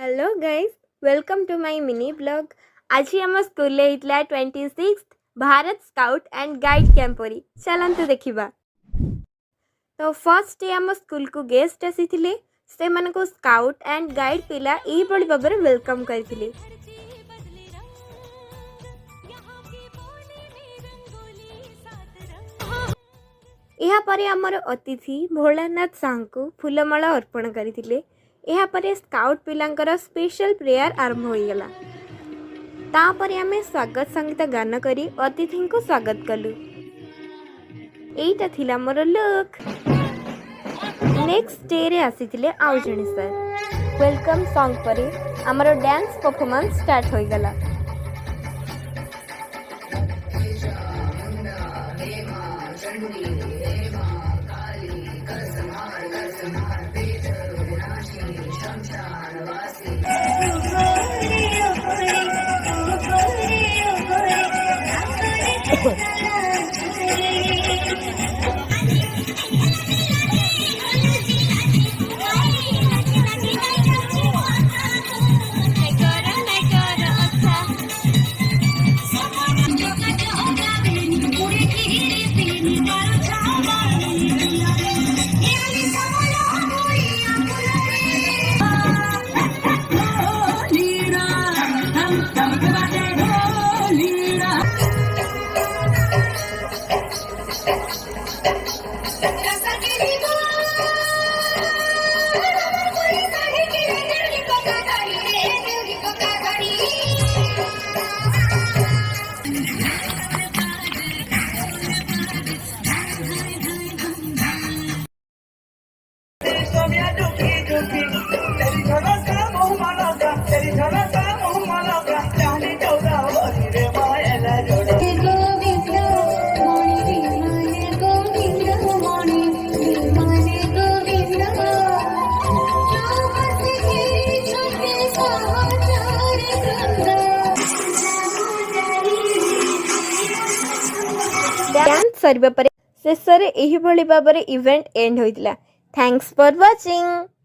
Hello guys, welcome to my mini blog. आज आम school होता 26 भारत स्काउट एंड गाइड कैंपरी चलतु देखा। तो फर्स्ट डे आम स्कूल को गेस्ट आसी से मानको स्काउट एंड गाइड पिला यही भाव में वेलकम करथिले। यहाँ पर आमर अतिथि भोलानाथ साहू को फूलमाला अर्पण करथिले। यहाँ पर स्काउट पिलांकर स्पेशल प्रेयर आरंभ हो गला। तापर आमे स्वागत संगीत गान करी अतिथि को स्वागत कलु। एटा थिला मोर लुक। नेक्स्ट डे रे आसीथिले आउ जणे सर। वेलकम सॉन्ग परे हमर डांस परफॉर्मेंस स्टार्ट हो गला। डांस सरिबा परे शेष रे एही भली भाबरे इवेंट एंड होइतिला। Thanks for watching.